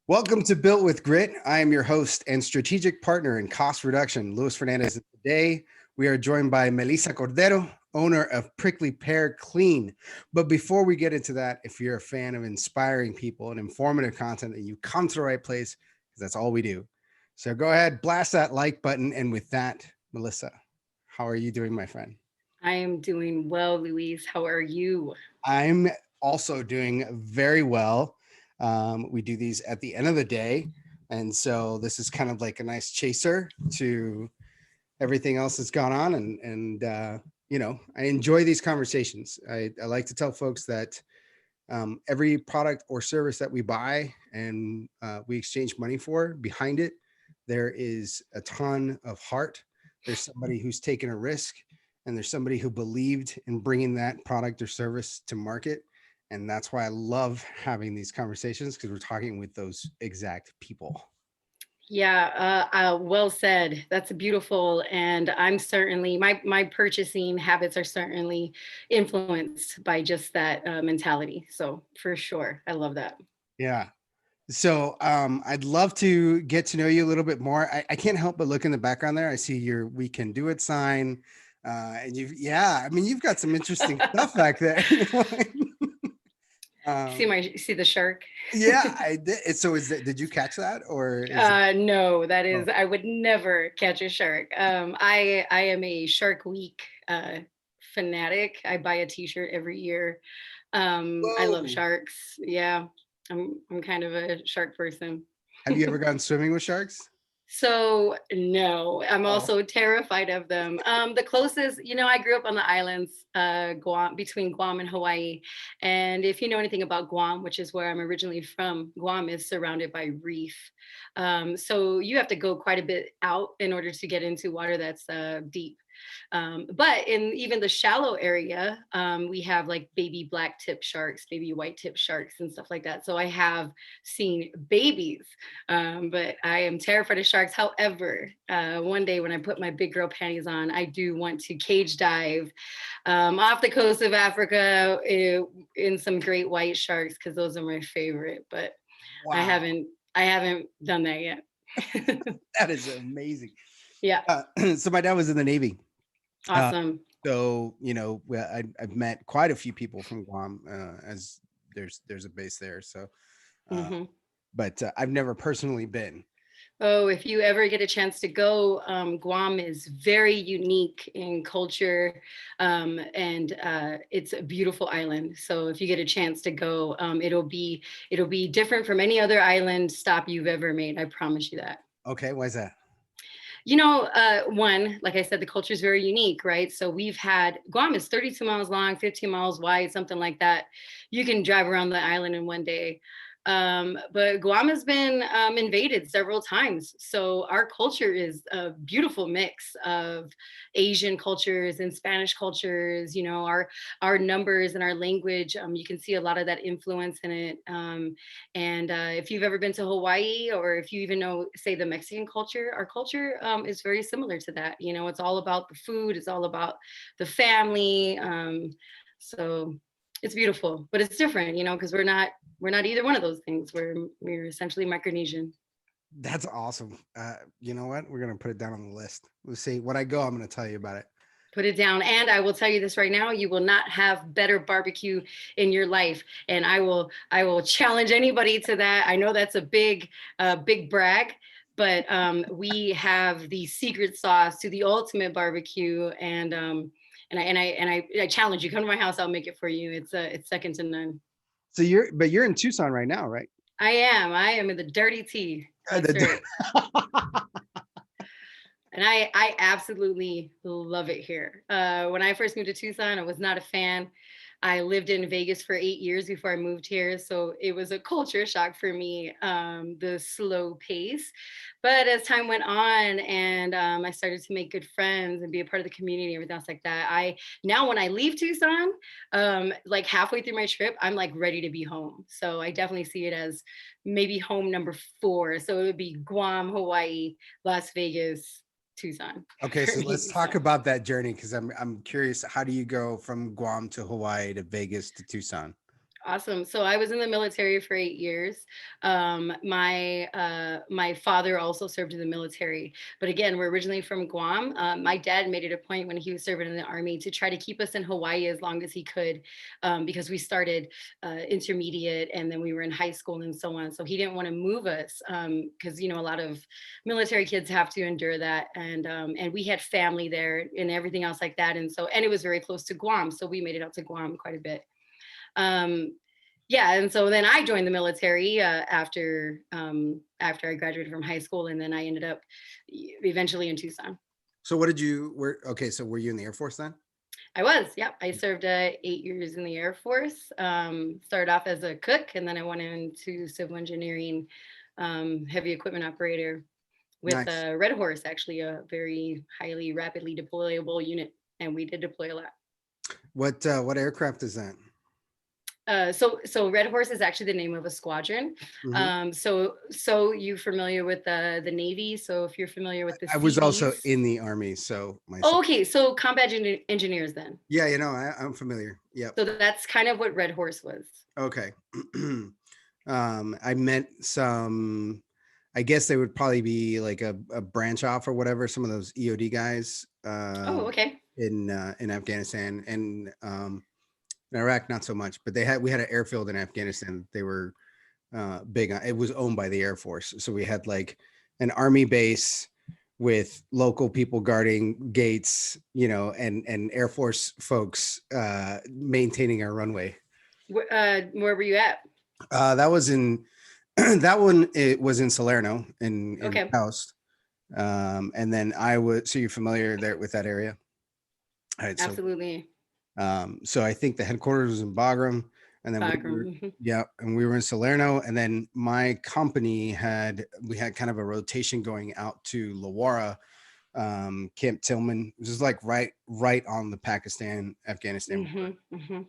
Welcome to Built with Grit. I am your host and strategic partner in cost reduction, Luis Fernandez. Today, we are joined by Melissa Cordero, owner of Prickly Pear Clean. But before we get into that, if you're a fan of inspiring people and informative content, then you come to the right place because that's all we do. So go ahead, blast that like button. And with that, Melissa, how are you doing, my friend? I am doing well, Louise. How are you? I'm also doing very well. We do these at the end of the day. And so this is kind of like a nice chaser to everything else that's gone on. And I enjoy these conversations. I like to tell folks that every product or service that we buy and we exchange money for, behind it, there is a ton of heart. There's somebody who's taken a risk, and there's somebody who believed in bringing that product or service to market. And that's why I love having these conversations, because we're talking with those exact people. Yeah, well said. That's beautiful, and I'm certainly my purchasing habits are certainly influenced by just that mentality. So for sure, I love that. Yeah. So I'd love to get to know you a little bit more. I can't help but look in the background there. I see your "We Can Do It" sign, and I mean, you've got some interesting stuff back there. See um, see the shark. yeah, I did. So did you catch that, or is it? No, that is Oh, I would never catch a shark. I am a Shark Week fanatic. I buy a T-shirt every year. I love whoa! sharks. Yeah, I'm kind of a shark person. Have you ever gone swimming with sharks? So no, I'm Oh, also terrified of them. The closest, I grew up on the islands, Guam, between Guam and Hawaii. And if you know anything about Guam, which is where I'm originally from, Guam is surrounded by reef. So you have to go quite a bit out in order to get into water that's deep. But in even the shallow area, we have like baby black tip sharks, baby white tip sharks, and stuff like that. So I have seen babies, but I am terrified of sharks. However, one day when I put my big girl panties on, I do want to cage dive off the coast of Africa in some great white sharks because those are my favorite. But I wow, haven't, I haven't done that yet. that is amazing. Yeah, So my dad was in the Navy. Uh, awesome. I've met quite a few people from Guam, as there's a base there. So, uh, Hmm. but I've never personally been. Oh, if you ever get a chance to go, Guam is very unique in culture, and it's a beautiful island. So if you get a chance to go, it'll be different from any other island stop you've ever made. I promise you that. Okay, why is that? One, like I said, the culture is very unique, right? So we've had Guam is 32 miles long, 15 miles wide, something like that. You can drive around the island in one day. But Guam has been invaded several times. So our culture is a beautiful mix of Asian cultures and Spanish cultures. Our numbers and our language. You can see a lot of that influence in it. And if you've ever been to Hawaii, or if you even know, say, the Mexican culture, our culture is very similar to that. It's all about the food, it's all about the family. So it's beautiful, but it's different, because we're not either one of those things. We're essentially Micronesian. That's awesome. You know what? We're gonna put it down on the list. Let's see. When I go, I'm gonna tell you about it. Put it down. And I will tell you this right now, you will not have better barbecue in your life. And I will challenge anybody to that. I know that's a big brag, but we have the secret sauce to the ultimate barbecue. And I challenge you, come to my house, I'll make it for you. It's second to none. So you're in Tucson right now, right? I am in the dirty tea. Uh, That's the- right. And I absolutely love it here. When I first moved to Tucson, I was not a fan. I lived in Vegas for 8 years before I moved here, so it was a culture shock for me, the slow pace. But as time went on, and I started to make good friends and be a part of the community, everything else like that, I now when I leave Tucson, like halfway through my trip, I'm like ready to be home. So I definitely see it as maybe home number four. So it would be Guam, Hawaii, Las Vegas, Tucson okay, for so let's me. talk So about that journey, because I'm curious. How do you go from Guam to Hawaii to Vegas to Tucson? Awesome. So I was in the military for 8 years. My father also served in the military, but again, we're originally from Guam. My dad made it a point when he was serving in the army to try to keep us in Hawaii as long as he could, because we started intermediate and then we were in high school and so on. So he didn't want to move us because a lot of military kids have to endure that, and we had family there and everything else like that, and it was very close to Guam, so we made it out to Guam quite a bit. um yeah, and so then I joined the military after I graduated from high school, and then I ended up eventually in Tucson. So what did you were okay, so were you in the Air Force then? Yep, I served 8 years in the Air Force. Started off as a cook, and then I went into civil engineering, heavy equipment operator with Nice. Red Horse, actually a very highly rapidly deployable unit, and we did deploy a lot. What aircraft is that? So Red Horse is actually the name of a squadron. Mhm. So you familiar with the Navy? So if you're familiar with the I was also Seabees. in the Army, so Oh, myself. okay, so combat engineers then. Yeah, I'm familiar. Yep. So that's kind of what Red Horse was. Okay. I met some, I guess they would probably be like a branch off or whatever, some of those EOD guys Oh, okay. in Afghanistan and in Iraq, not so much, but we had an airfield in Afghanistan. That They were big on. It was owned by the Air Force, so we had like an army base with local people guarding gates, and Air Force folks maintaining our runway. Where were you at? That was in that one. It was in Salerno in Okay, Taos, and then I was. So you're familiar there with that area? All right, absolutely. so I think the headquarters was in Bagram, and then Background. Mhm. yeah, and we were in Salerno, and then my company we had kind of a rotation going out to Lawara, Camp Tillman. This is like right on the Pakistan Afghanistan border. Mhm. Mhm.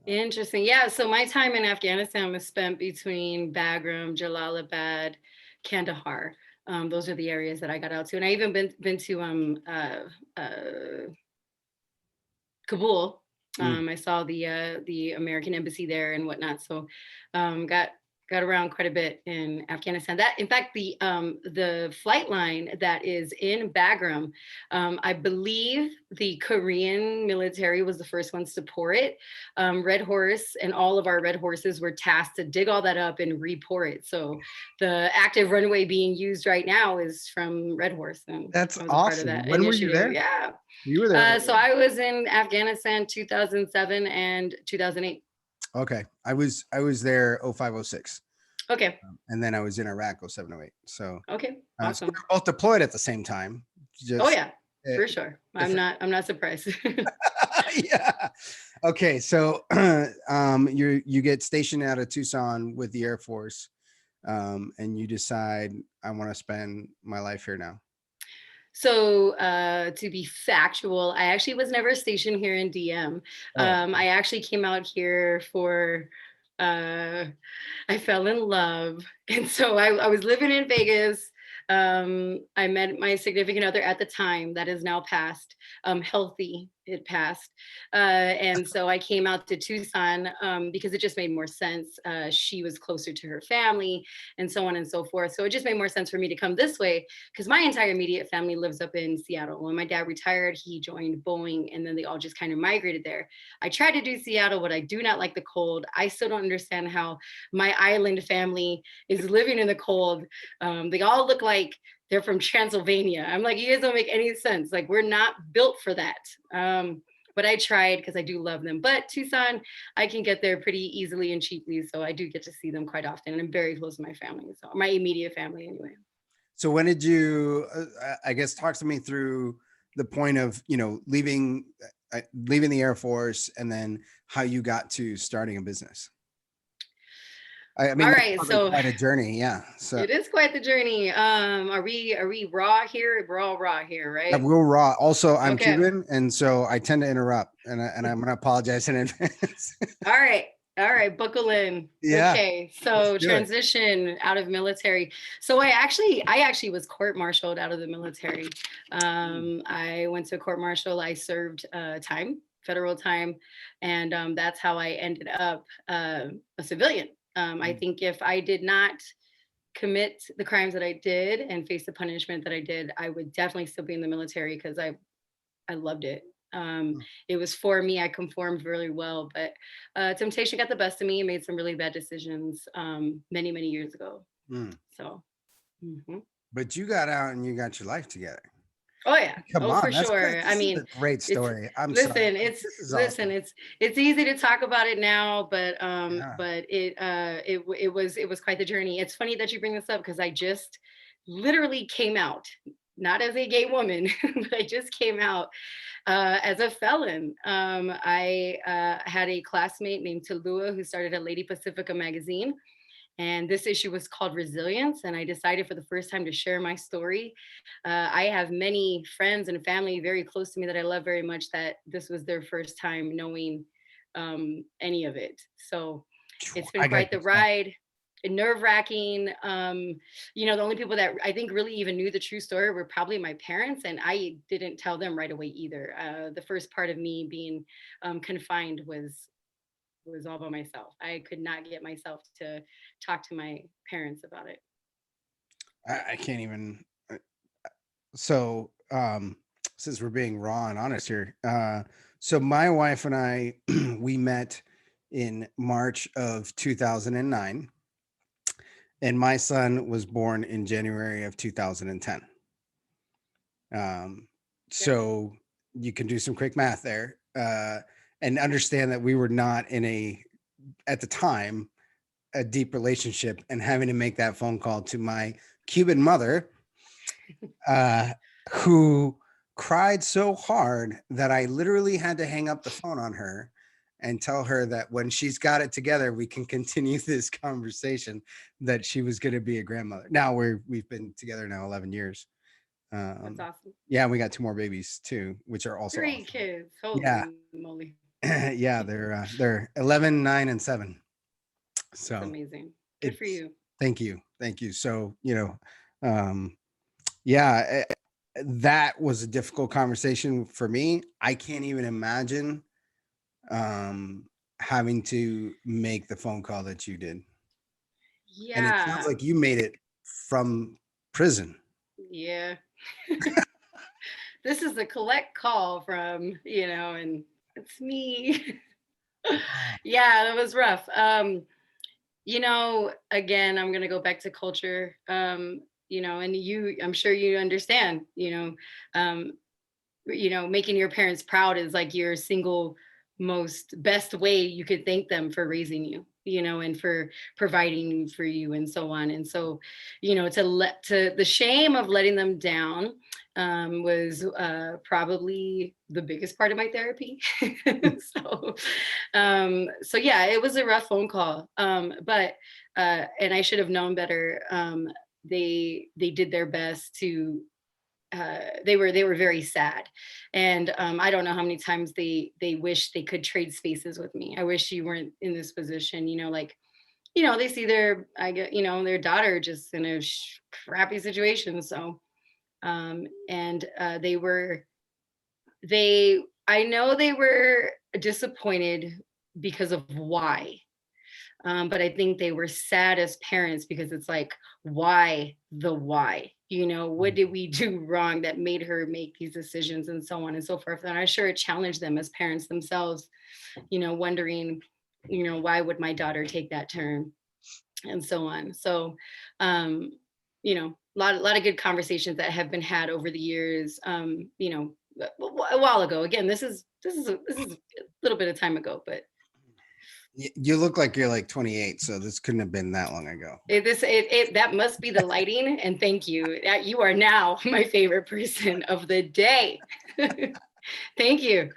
Interesting. Yeah. So my time in Afghanistan was spent between Bagram, Jalalabad, Kandahar. Those are the areas that I got out to, and I even been to uh, Kabul. Mm. I saw the American embassy there and whatnot. So got around quite a bit in Afghanistan. That, in fact, the flight line that is in Bagram, I believe the Korean military was the first ones to pour it. Red Horse and all of our Red Horses were tasked to dig all that up and re-pour it. So the active runway being used right now is from Red Horse, and That's I was a part of awesome. that When were you initiative. there? Yeah. You were there. So I was in Afghanistan 2007 and 2008. Okay, I was there 0506, Okay. and then I was in Iraq 0708. So, Okay. so we Awesome. were both deployed at the same time. Oh Just yeah, uh, for sure. different. I'm not surprised. Yeah. Okay. So you get stationed out of Tucson with the Air Force, and you decide I want to spend my life here now. So, to be factual, I actually was never stationed here in DM. Oh, I actually came out here for, uh, I fell in love. And so I was living in Vegas. I met my significant other at the time that is now passed, healthy, it passed. And so I came out to Tucson because it just made more sense. She was closer to her family and so on and so forth. So it just made more sense for me to come this way because my entire immediate family lives up in Seattle. When my dad retired, he joined Boeing and then they all just kind of migrated there. I tried to do Seattle, but I do not like the cold. I still don't understand how my island family is living in the cold. They all look like they're from Transylvania. I'm like, you guys don't make any sense. Like, we're not built for that. But I tried because I do love them. But Tucson, I can get there pretty easily and cheaply. So I do get to see them quite often. And I'm very close to my family. So my immediate family, anyway. so when did you? I guess talk to me through the point of leaving the Air Force, and then how you got to starting a business. I mean, All that's right. probably So quite a journey. Yeah. So it is quite the journey. Are we raw here? We're all raw here, yeah, right? real raw. Also, I'm Okay. Cuban, and so I tend to interrupt, and I'm gonna apologize in advance. All right. All right, buckle in. Yeah, Okay, let's so do it. transition out of military. So I actually was court-martialed out of the military. Mm. I went to court martial. I served time. federal time, and that's how I ended up a civilian. I think if I did not commit the crimes that I did and face the punishment that I did, I would definitely still be in the military because I loved it. Mm. It was for me. I conformed really well, but temptation got the best of me and made some really bad decisions many, many years ago. Mm. So, mhm. But you got out and you got your life together. Oh yeah, Come oh on, for that's great. sure. I This is mean, a great it's story. I'm sorry. listen, This is awesome. it's easy to talk about it now, Yeah. but it was quite the journey. It's funny that you bring this up because I just literally came out, not as a gay woman, but I just came out as a felon. I had a classmate named Talua who started at Lady Pacifica magazine. And this issue was called Resilience. And I decided for the first time to share my story. I have many friends and family very close to me that I love very much that this was their first time knowing any of it. So it's been I got quite the goosebumps. ride. Nerve wracking. The only people that I think really even knew the true story were probably my parents, and I didn't tell them right away either. The first part of me being confined was all by myself. I could not get myself to talk to my parents about it. I can't even. So, since we're being raw and honest here, so my wife and I, we met in March of 2009, and my son was born in January of 2010. Um, Okay. so you can do some quick math there, and understand that we were not in at the time, a deep relationship, and having to make that phone call to my Cuban mother, uh, who cried so hard that I literally had to hang up the phone on her and tell her that when she's got it together, we can continue this conversation, that she was going to be a grandmother. Now we've been together now 11 years. That's awesome. Yeah, and we got two more babies too, which are also Three awesome. kids. Yeah. Holy moly. Yeah, they're 11, 9, and 7. That's So amazing. Good for it's you. thank you. Thank you. So, um, yeah, that was a difficult conversation for me. I can't even imagine having to make the phone call that you did. And it sounds Yeah. like you made it from prison. Yeah. This is a collect call from, and it's me. Wow. Yeah, that was rough. Again, I'm gonna go back to culture. And I'm sure you understand, um, making your parents proud is like your single most best way you could thank them for raising you, and for providing for you and so on. And so, to the shame of letting them down was probably the biggest part of my therapy. So yeah, it was a rough phone call. But and I should have known better. They did their best to they were very sad, and I don't know how many times they wish they could trade spaces with me. I wish you weren't in this position, like, they see their daughter just in a crappy situation. So and they I know they were disappointed because of why. But I think they were sad as parents because it's like, why the why? What did we do wrong that made her make these decisions and so on and so forth? And I'm sure it challenged them as parents themselves, wondering, why would my daughter take that turn and so on. So, a lot of good conversations that have been had over the years. A while ago. Again, this is a little bit of time ago, but You look like you're like 28, so this couldn't have been that long ago. that must be the lighting. And thank you. You are now my favorite person of the day. Thank you.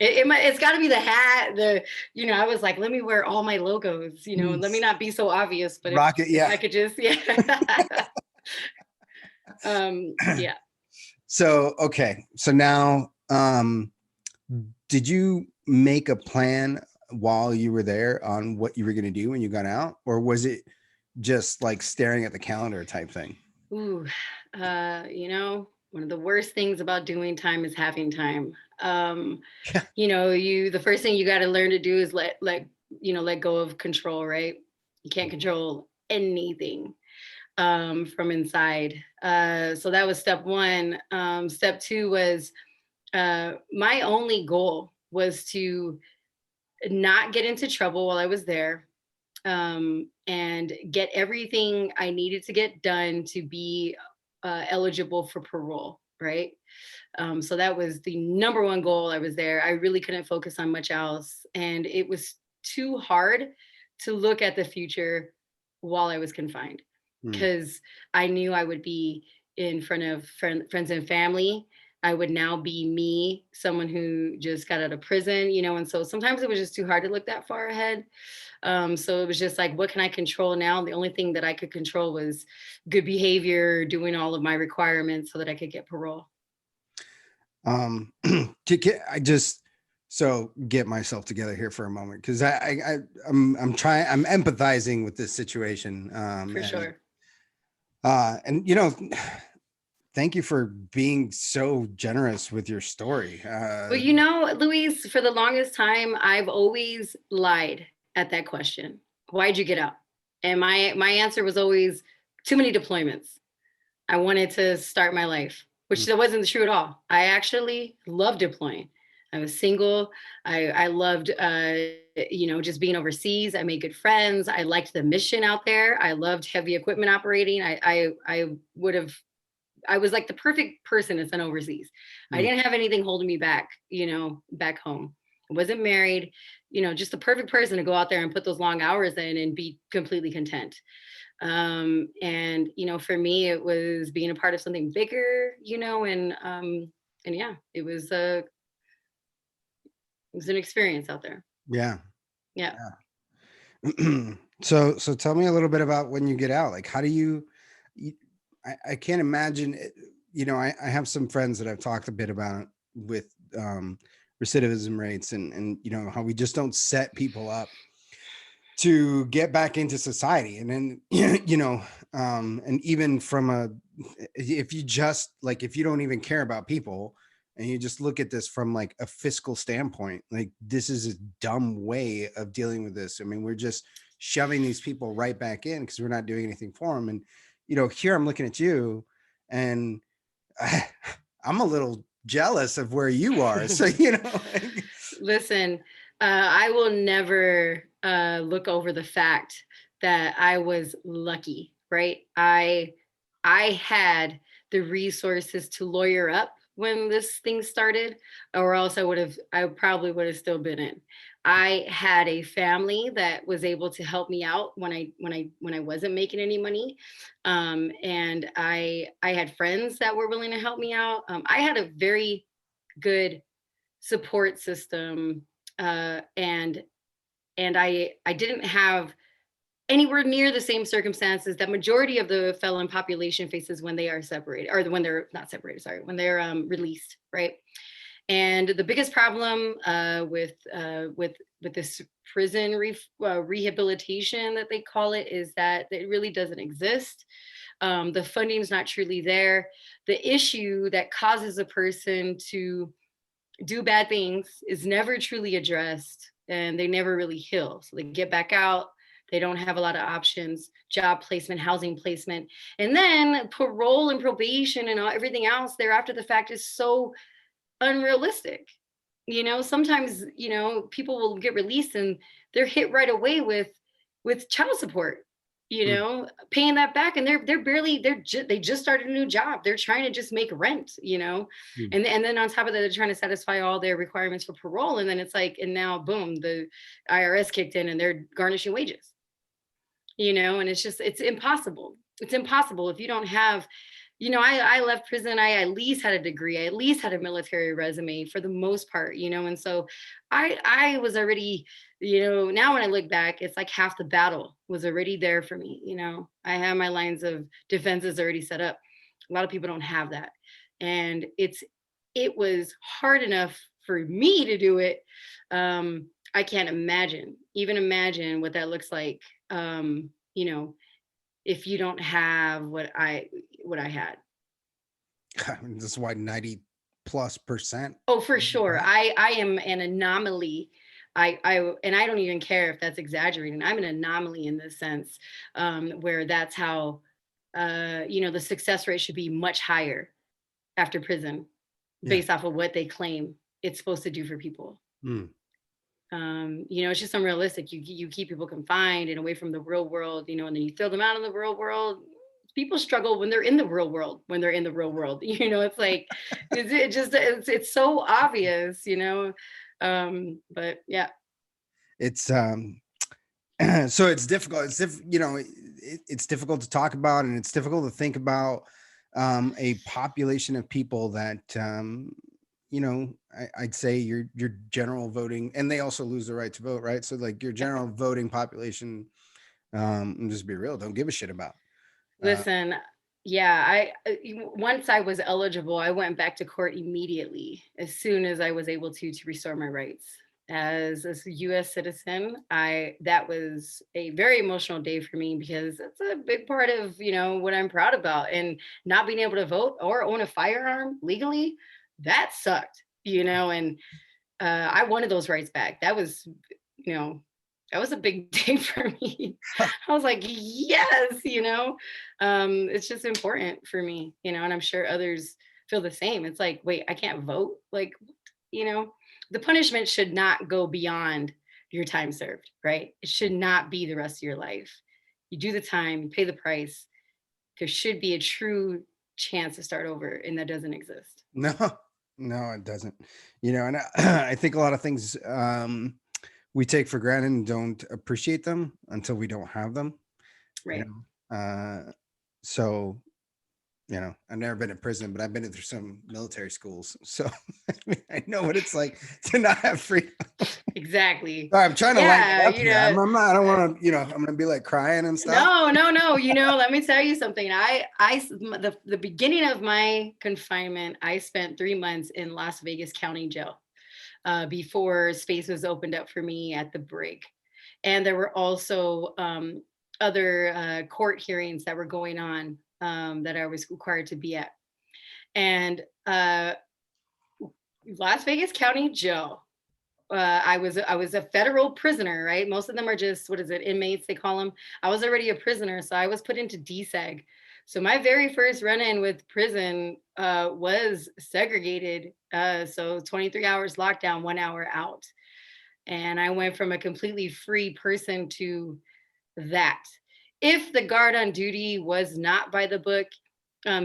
It's got to be the hat. I was like, let me wear all my logos. Let me not be so obvious. But if Rocket, if yeah. I could just, yeah. Yeah. So, okay. So now, did you make a plan while you were there on what you were going to do when you got out? Or was it just like staring at the calendar type thing? Ooh, one of the worst things about doing time is having time. Yeah. The first thing you got to learn to do is let go of control, right? You can't control anything from inside. So that was step one. Step two was my only goal was to not get into trouble while I was there, and get everything I needed to get done to be eligible for parole, right? So that was the number one goal. I was there. I really couldn't focus on much else. And it was too hard to look at the future while I was confined, Mm. because I knew I would be in front of friends and family. I would now be me, someone who just got out of prison, and so sometimes it was just too hard to look that far ahead. So it was just like, what can I control now? The only thing that I could control was good behavior, doing all of my requirements so that I could get parole. I just so get myself together here for a moment because I'm trying, I'm empathizing with this situation. For sure. And thank you for being so generous with your story. Well, Luis, for the longest time, I've always lied at that question. Why'd you get out? And my answer was always too many deployments. I wanted to start my life, which that wasn't true at all. I actually loved deploying. I was single. I loved, just being overseas. I made good friends. I liked the mission out there. I loved heavy equipment operating. I was like the perfect person to send overseas. I Mm. didn't have anything holding me back, back home. I wasn't married, just the perfect person to go out there and put those long hours in and be completely content. And for me, it was being a part of something bigger, and yeah, it was an experience out there. Yeah. Yeah. So tell me a little bit about when you get out. Like, how do I can't imagine it, I have some friends that I've talked a bit about with recidivism rates and how we just don't set people up to get back into society. And then and even from if you just like, if you don't even care about people and you just look at this from like a fiscal standpoint, like this is a dumb way of dealing with this. I mean, we're just shoving these people right back in because we're not doing anything for them. And here I'm looking at you and I'm a little jealous of where you are. So like, Listen, I will never look over the fact that I was lucky, right? I had the resources to lawyer up when this thing started, or else I probably would have still been in. I had a family that was able to help me out when I wasn't making any money, and I had friends that were willing to help me out. I had a very good support system, and I didn't have anywhere near the same circumstances that majority of the felon population faces when they are separated, or when they're not separated, sorry, when they're released, right? And the biggest problem with this prison rehabilitation that they call it is that it really doesn't exist. The funding is not truly there. The issue that causes a person to do bad things is never truly addressed, and they never really heal. So they get back out. They don't have a lot of options, job placement, housing placement. And then parole and probation and everything else there after the fact is so unrealistic. Sometimes, people will get released and they're hit right away with child support, mm, paying that back, and they just started a new job. They're trying to just make rent, mm. and then on top of that, they're trying to satisfy all their requirements for parole. And then it's like, and now boom, the IRS kicked in and they're garnishing wages, and it's impossible. It's impossible if you don't have, I left prison. I at least had a degree. I at least had a military resume for the most part, and so I was already, now when I look back, it's like half the battle was already there for me. I have my lines of defenses already set up. A lot of people don't have that. And it was hard enough for me to do it. I can't even imagine what that looks like. If you don't have what I had. This is why 90 plus percent. Oh, for sure. I am an anomaly. And I don't even care if that's exaggerating. I'm an anomaly in this sense, where that's how, the success rate should be much higher after prison, Yeah. based off of what they claim it's supposed to do for people. Mm. It's just unrealistic. You keep people confined and away from the real world, and then you throw them out in the real world. People struggle when they're in the real world. When they're in the real world, it's like it's so obvious. But yeah. It's so it's difficult. It's difficult to talk about, and it's difficult to think about a population of people that I'd say your general voting, and they also lose the right to vote, right? So like your general voting population, and just be real, don't give a shit about. Uh, Listen, yeah, once I was eligible, I went back to court immediately as soon as I was able to restore my rights. As a US citizen, I that was a very emotional day for me because it's a big part of, what I'm proud about. And not being able to vote or own a firearm legally, that sucked, and I wanted those rights back. You know, that was a big day for me. I was like, yes, it's just important for me, and I'm sure others feel the same. It's like, wait, I can't vote. Like, you know, the punishment should not go beyond your time served, right? It should not be the rest of your life. You do the time, you pay the price. There should be a true chance to start over, and that doesn't exist. no, no, it doesn't. And I think a lot of things we take for granted and don't appreciate them until we don't have them. You Right. So I've never been in prison, but I've been through some military schools, so I mean, I know what it's like to not have freedom. Exactly. Sorry, I'm trying to lighten it Yeah, up here. I'm not. I don't uh, want to. I'm gonna be like crying and stuff. no, no, no. Let me tell you something. The beginning of my confinement, I spent 3 months in Las Vegas County Jail, before space was opened up for me at the brig. And there were also other court hearings that were going on, that I was required to be at. And Las Vegas County Jail. I was a federal prisoner, right? Most of them are just, what is it, inmates they call them. I was already a prisoner, so I was put into DSEG. So my very first run-in with prison was segregated. So 23 hours lockdown, 1 hour out, and I went from a completely free person to that. If the guard on duty was not by the book,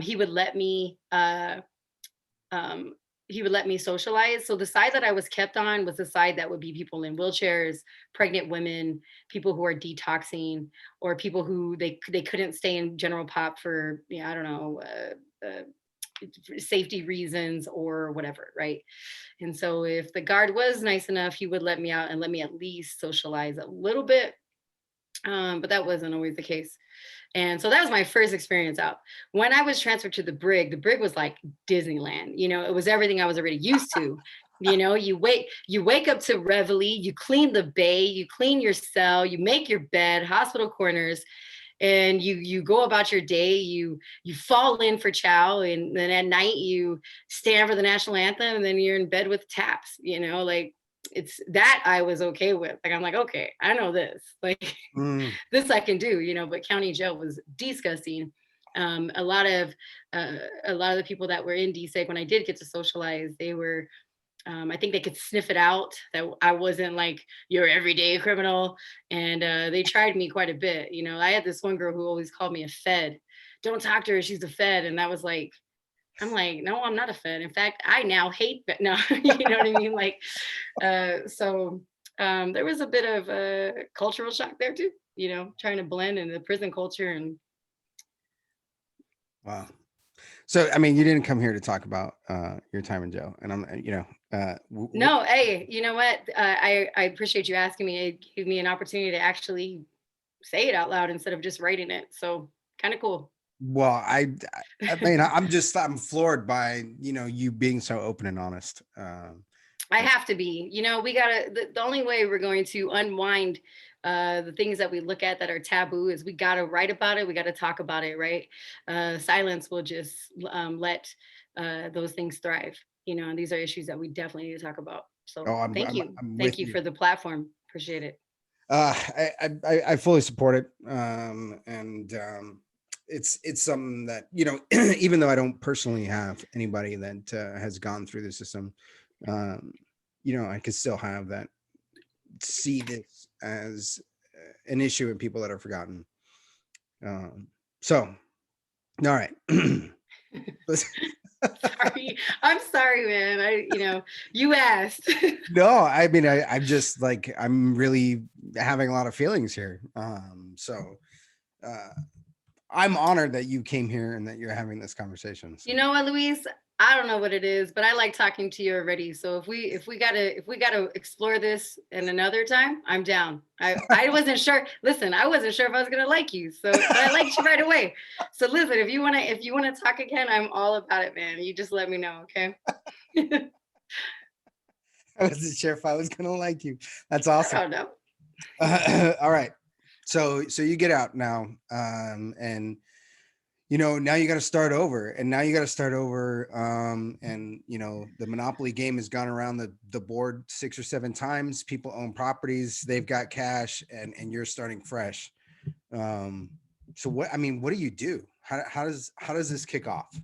he would let me. Um, he would let me socialize. So the side that I was kept on was the side that would be people in wheelchairs, pregnant women, people who are detoxing, or people who they couldn't stay in general pop for, I don't know, safety reasons or whatever, right? And so if the guard was nice enough, he would let me out and let me at least socialize a little bit. But that wasn't always the case. And so that was my first experience out. When I was transferred to the brig was like Disneyland. It was everything I was already used to. You wake up to reveille, you clean the bay, you clean your cell, you make your bed, hospital corners, and you go about your day. You fall in for chow, and then at night you stand for the national anthem, and then you're in bed with taps. Like, it's that I was okay with. Like, I'm like, okay, I know this. Like, Mm. this I can do. But county jail was disgusting. A lot of the people that were in DSEG, when I did get to socialize, they were, I think they could sniff it out that I wasn't like your everyday criminal. And they tried me quite a bit. I had this one girl who always called me a Fed. Don't talk to her, she's a Fed. And that was like, I'm like, no, I'm not a Fed. In fact, I now hate Fed. No, you know what I mean? Like, so there was a bit of a cultural shock there too, trying to blend in the prison culture. And Wow. So I mean, you didn't come here to talk about your time in jail, and no, hey, you know what? I appreciate you asking me. It gave me an opportunity to actually say it out loud instead of just writing it. So kind of cool. well, I mean, I'm floored by you being so open and honest. I have to be. We gotta. The only way we're going to unwind the things that we look at that are taboo is we gotta write about it. We gotta talk about it, right? Silence will just let those things thrive. these are issues that we definitely need to talk about. So Oh, I'm thank I'm you. I'm Thank with you you. for the platform. Appreciate it. I fully support it. And it's something that, even though I don't personally have anybody that has gone through the system, um, I could still have that, see this as an issue in people that are forgotten. Um, so, all right. Sorry. I'm sorry, man. You asked. No, I mean, I'm just like, I'm really having a lot of feelings here. Uh, I'm honored that you came here and that you're having this conversation. So, You know what, Luis? I don't know what it is, but I like talking to you already. So if we gotta explore this in another time, I'm down. I wasn't sure. Listen, I wasn't sure if I was gonna like you. So, but I liked you right away. So listen, if you wanna talk again, I'm all about it, man. You just let me know, okay? I wasn't sure if I was gonna like you. That's I awesome. don't know. All right. So you get out now, and now you got to start over, and now you got to start over. And the Monopoly game has gone around the board 6 or 7 times. People own properties, they've got cash, and you're starting fresh. Um, so what do you do? How does this kick off?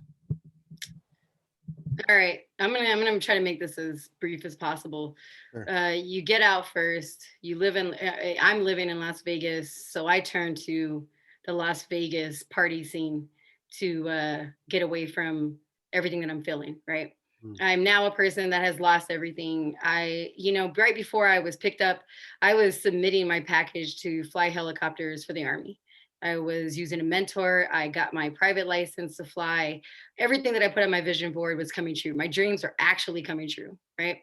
All right. I'm gonna try to make this as brief as possible. Sure. You get out first. You live in. I'm living in Las Vegas, so I turn to the Las Vegas party scene to get away from everything that I'm feeling. Right. Mm. I'm now a person that has lost everything. Right before I was picked up, I was submitting my package to fly helicopters for the Army. I was using a mentor. I got my private license to fly. Everything that I put on my vision board was coming true. My dreams are actually coming true, right?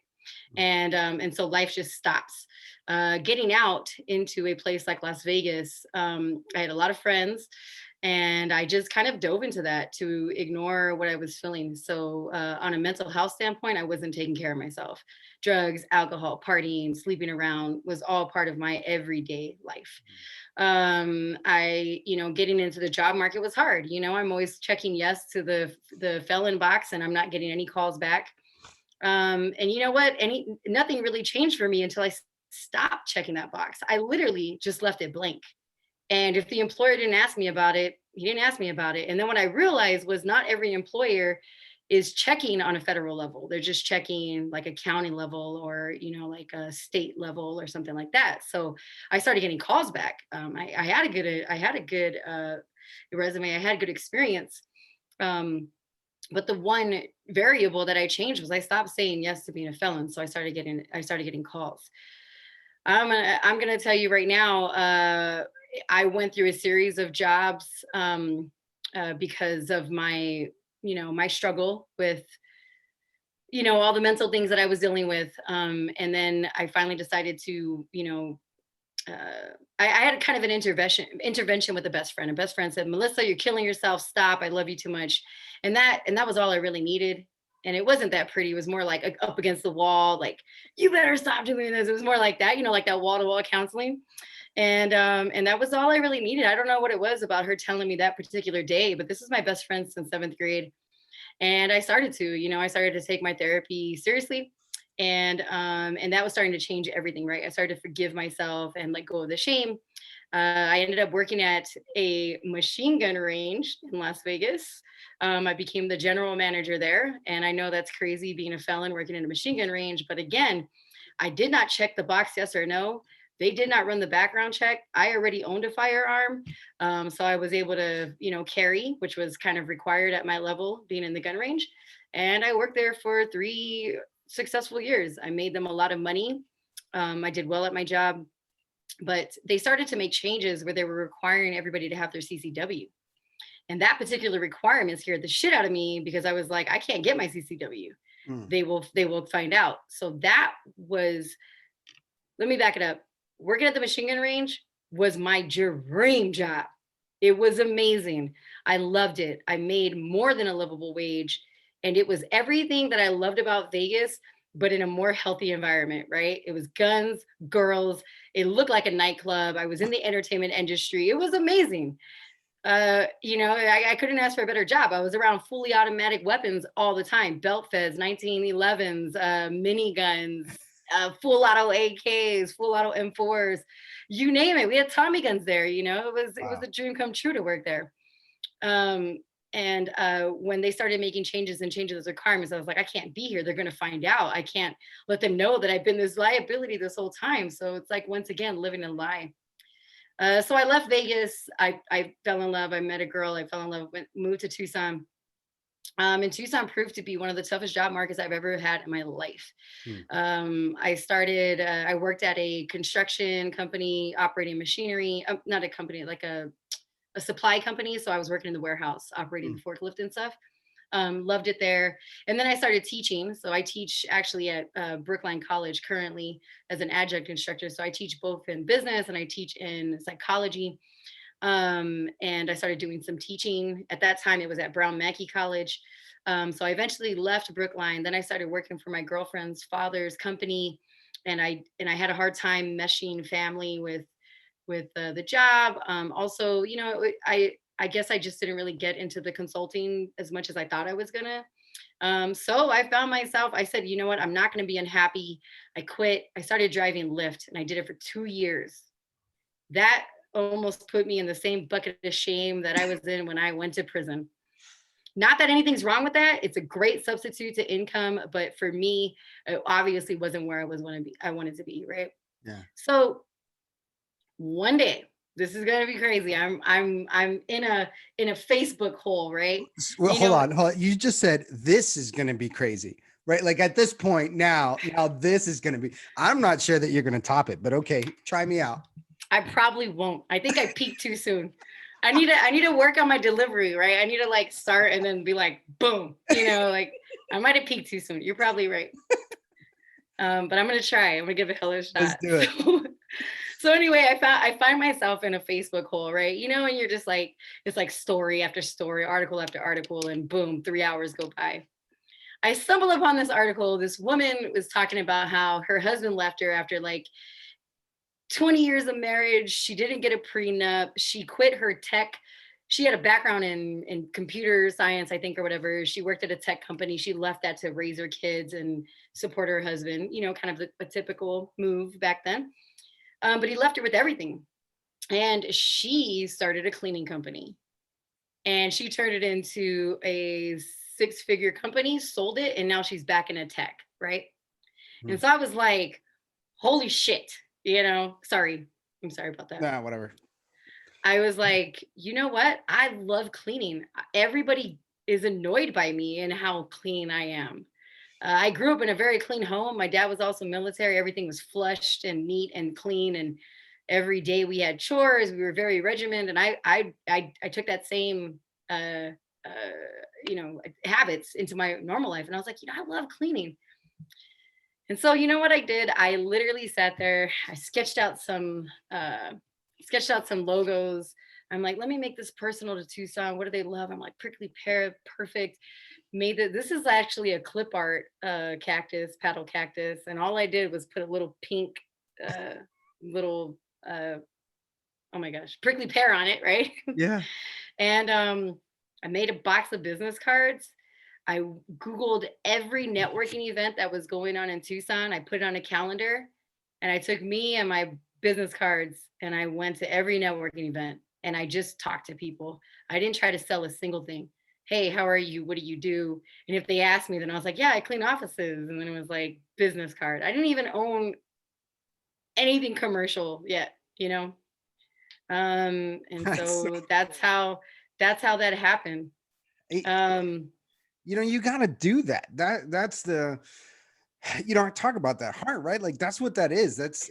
And so life just stops. Getting out into a place like Las Vegas, I had a lot of friends, and I just kind of dove into that to ignore what I was feeling. So, on a mental health standpoint, I wasn't taking care of myself. Drugs, alcohol, partying, sleeping around was all part of my everyday life. Getting into the job market was hard. I'm always checking yes to the felon box, and I'm not getting any calls back. And you know what? Nothing really changed for me until I stopped checking that box. I literally just left it blank. And if the employer didn't ask me about it, he didn't ask me about it. And then what I realized was not every employer is checking on a federal level. They're just checking like a county level, or, like a state level or something like that. So I started getting calls back. I had a good resume. I had good experience. But the one variable that I changed was I stopped saying yes to being a felon. So I started getting calls. I'm gonna tell you right now. I went through a series of jobs, because of my struggle with all the mental things that I was dealing with. And then I finally decided to I had kind of an intervention with a best friend. A best friend said, "Melissa, you're killing yourself. Stop. I love you too much." And that was all I really needed. And it wasn't that pretty. It was more like up against the wall, like, "You better stop doing this." It was more like that, like that wall to wall counseling. And that was all I really needed. I don't know what it was about her telling me that particular day, but this is my best friend since seventh grade. And I started to take my therapy seriously. And that was starting to change everything, right? I started to forgive myself and let go of the shame. I ended up working at a machine gun range in Las Vegas. I became the general manager there. And I know that's crazy being a felon working in a machine gun range. But again, I did not check the box yes or no. They did not run the background check. I already owned a firearm. So I was able to, carry, which was kind of required at my level being in the gun range. And I worked there for 3 successful years. I made them a lot of money. I did well at my job, but they started to make changes where they were requiring everybody to have their CCW. And that particular requirement scared the shit out of me because I was like, I can't get my CCW. Mm. They will find out. So that was, let me back it up. Working at the machine gun range was my dream job. It was amazing. I loved it. I made more than a livable wage. And it was everything that I loved about Vegas, but in a more healthy environment, right? It was guns, girls. It looked like a nightclub. I was in the entertainment industry. It was amazing. I couldn't ask for a better job. I was around fully automatic weapons all the time, belt feds, 1911s, miniguns, full auto AKs, full auto M4s, you name it. We had Tommy guns there. It was Wow. a dream come true to work there. Um, and when they started making changes and changing those requirements, I was like, I can't be here. They're going to find out. I can't let them know that I've been this liability this whole time. So it's like, once again, living a lie. So I left Vegas. I fell in love. I met a girl. I fell in love. Moved to Tucson. And Tucson proved to be one of the toughest job markets I've ever had in my life. Hmm. I worked at a construction company operating machinery, not a company, like a supply company. So I was working in the warehouse, operating Hmm. the forklift and stuff. Loved it there. And then I started teaching. So I teach actually at Brookline College currently as an adjunct instructor. So I teach both in business and I teach in psychology. And I started doing some teaching. At that time, it was at Brown Mackie College. So I eventually left Brookline. Then I started working for my girlfriend's father's company, and I had a hard time meshing family with the job. Also, I guess I just didn't really get into the consulting as much as I thought I was gonna. So I found myself. I said, you know what? I'm not gonna be unhappy. I quit. I started driving Lyft, and I did it for 2 years. That almost put me in the same bucket of shame that I was in when I went to prison. Not that anything's wrong with that. It's a great substitute to income, but for me, it obviously wasn't where I wanted to be, right? Yeah. So one day, this is gonna be crazy. I'm in a Facebook hole, right? Well, You hold know, on, hold on. You just said this is going to be crazy, right? Like at this point now this is going to be. I'm not sure that you're going to top it, but okay, try me out. I probably won't. I think I peaked too soon. I need to work on my delivery, right? I need to like start and then be like, boom, like I might have peaked too soon. You're probably right. But I'm gonna try. I'm gonna give it a hell of a Let's shot. do it. So anyway, I find myself in a Facebook hole, right? And you're just like, it's like story after story, article after article, and boom, 3 hours go by. I stumble upon this article. This woman was talking about how her husband left her after like 20 years of marriage. She didn't get a prenup. She quit her tech. She had a background in computer science, I think, or whatever. She worked at a tech company. She left that to raise her kids and support her husband, kind of a typical move back then. But he left her with everything. And she started a cleaning company, and she turned it into a six-figure company, sold it, and now she's back in a tech, right? Hmm. And so I was like, holy shit, sorry. I'm sorry about that. Nah, whatever. I was like, you know what? I love cleaning. Everybody is annoyed by me and how clean I am. I grew up in a very clean home. My dad was also military. Everything was flushed and neat and clean. And every day we had chores. We were very regimented. And I took that same uh, habits into my normal life. And I was like, I love cleaning. And so, you know what I did? I literally sat there. I sketched out some logos. I'm like, let me make this personal to Tucson. What do they love? I'm like, prickly pear, perfect. This is actually a clip art cactus, paddle cactus, and all I did was put a little pink, uh, little oh my gosh, prickly pear on it, right? Yeah. And I made a box of business cards. I Googled every networking event that was going on in Tucson. I put it on a calendar, and I took me and my business cards and I went to every networking event and I just talked to people. I didn't try to sell a single thing. Hey, how are you? What do you do? And if they asked me, then I was like, yeah, I clean offices. And then it was like business card. I didn't even own anything commercial yet, you know? And That's so so that's how that happened. it- Um, you got to do that. That's the I talk about that heart, right? Like that's what that is. That's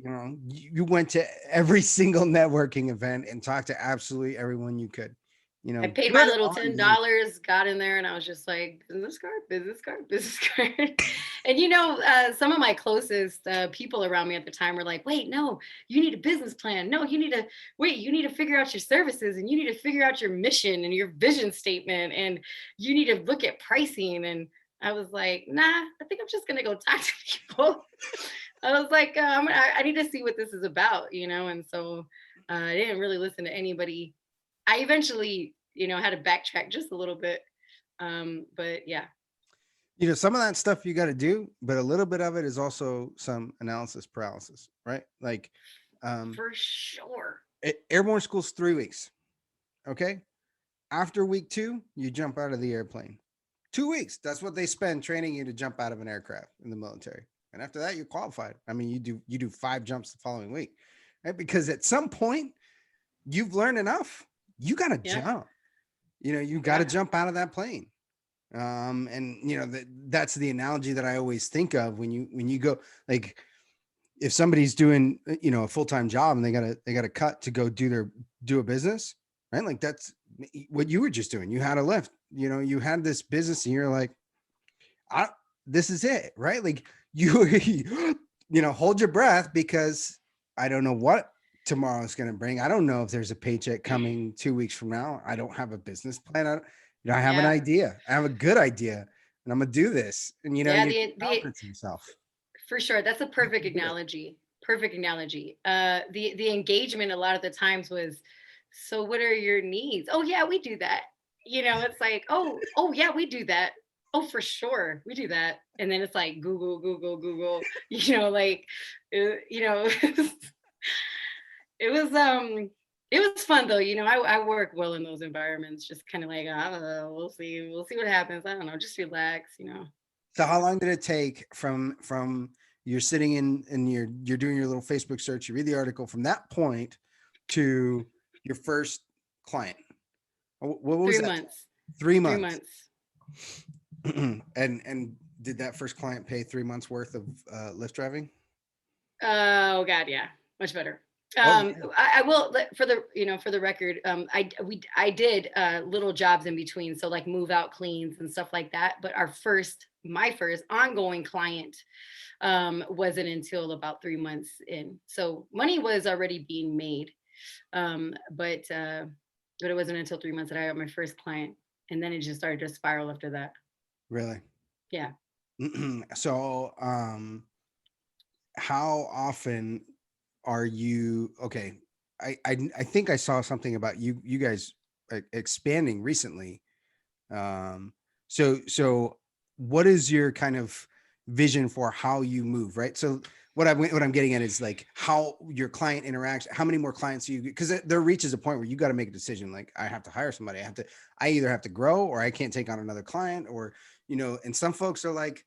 you went to every single networking event and talked to absolutely everyone you could. I paid my Good little on you. $10, got in there, and I was just like, business card, business card, business card. And some of my closest people around me at the time were like, wait, no, you need a business plan. No, you need to figure out your services, and you need to figure out your mission and your vision statement, and you need to look at pricing. And I was like, nah, I think I'm just gonna go talk to people. I was like, I need to see what this is about, And so I didn't really listen to anybody I eventually, had to backtrack just a little bit. But yeah, Some of that stuff you got to do, but a little bit of it is also some analysis paralysis, right? Like, for sure. airborne school's 3 weeks. Okay. After week 2, you jump out of the airplane. 2 weeks. That's what they spend training you to jump out of an aircraft in the military. And after that, you're qualified. I mean, you do 5 jumps the following week, right? Because at some point, you've learned enough. You got to Yeah. jump. You got to jump out of that plane. And that's the analogy that I always think of when you go, like, if somebody's doing a full-time job and they gotta cut to go do a business, right? Like, that's what you were just doing. You had a lift, you had this business, and you're like, this is it, right? Like, you hold your breath, because I don't know what tomorrow is going to bring. I don't know if there's a paycheck coming 2 weeks from now. I don't have a business plan. I have an Yeah. idea. I have a good idea, and I'm gonna do this. And Yeah. you The confidence in yourself. For sure. That's a You perfect can do it. analogy. Perfect analogy. The engagement a lot of the times was, so what are your needs? Oh yeah, we do that. It's like, oh yeah, we do that. Oh, for sure, we do that. And then it's like Google, Google, Google. Like, it was it was fun though. I work well in those environments. Just kind of like, I don't know, we'll see what happens. I don't know, just relax. So how long did it take from you're sitting in and you're doing your little Facebook search, you read the article, from that point to your first client? What was three that? months. 3 Three months. months. And did that first client pay 3 months worth of Lyft driving? Oh God, yeah, much better. Oh, I will for the record. I did little jobs in between, so like move out cleans and stuff like that. But my first ongoing client wasn't until about 3 months in. So money was already being made, but it wasn't until 3 months that I got my first client, and then it just started to spiral after that. really? Yeah. So, how often are you okay? I think I saw something about you guys expanding recently. So what is your kind of vision for how you move, right? So what I'm getting at is, like, how your client interacts, how many more clients do you, because there reaches a point where you got to make a decision. Like, I have to hire somebody. I either have to grow, or I can't take on another client, or, and some folks are like,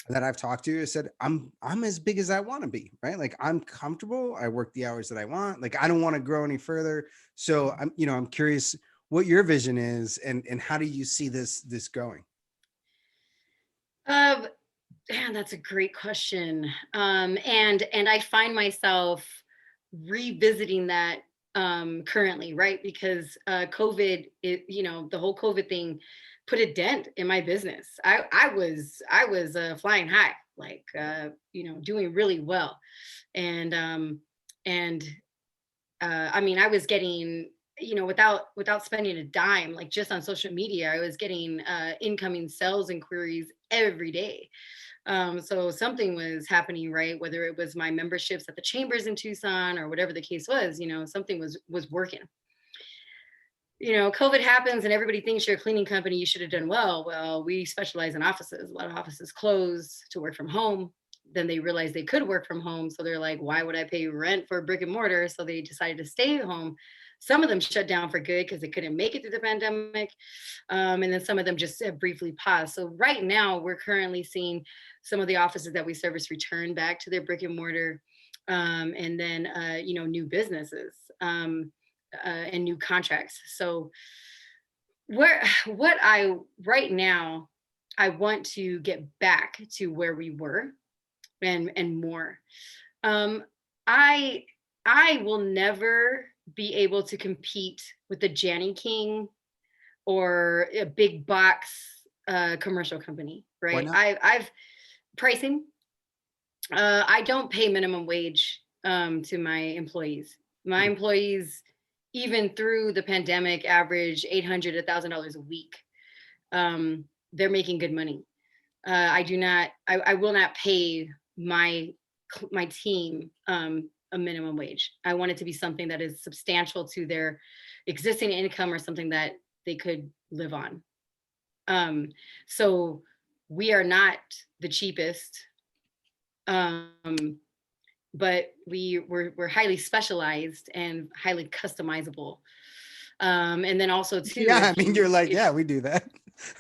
that I've talked to, said, I'm as big as I want to be, right? Like, I'm comfortable. I work the hours that I want. Like, I don't want to grow any further. So I'm curious what your vision is, and how do you see this going? Um, Man, that's a great question. And I find myself revisiting that currently, right? Because the whole COVID thing put a dent in my business. I was flying high, like doing really well, and I mean, I was getting, without spending a dime, like just on social media, I was getting incoming sales inquiries every day. So something was happening, right? Whether it was my memberships at the chambers in Tucson or whatever the case was, something was working. COVID happens and everybody thinks you're a cleaning company, you should have done well. Well, we specialize in offices. A lot of offices close to work from home. Then they realized they could work from home. So they're like, why would I pay rent for a brick and mortar? So they decided to stay home. Some of them shut down for good because they couldn't make it through the pandemic. And then some of them just briefly paused. So right now, we're currently seeing some of the offices that we service return back to their brick and mortar, and then, new businesses. And new contracts. So what I right now, I want to get back to where we were, and more. Um, I I will never be able to compete with the Janny King or a big box commercial company, Why right? not? I've pricing. I don't pay minimum wage to my employees. My Hmm. employees, even through the pandemic, average $800 to $1,000 a week. They're making good money. I do not. I will not pay my team a minimum wage. I want it to be something that is substantial to their existing income or something that they could live on. So we are not the cheapest, but we're highly specialized and highly customizable. And then also too, Yeah, if I mean, you you're like, if yeah, we do that,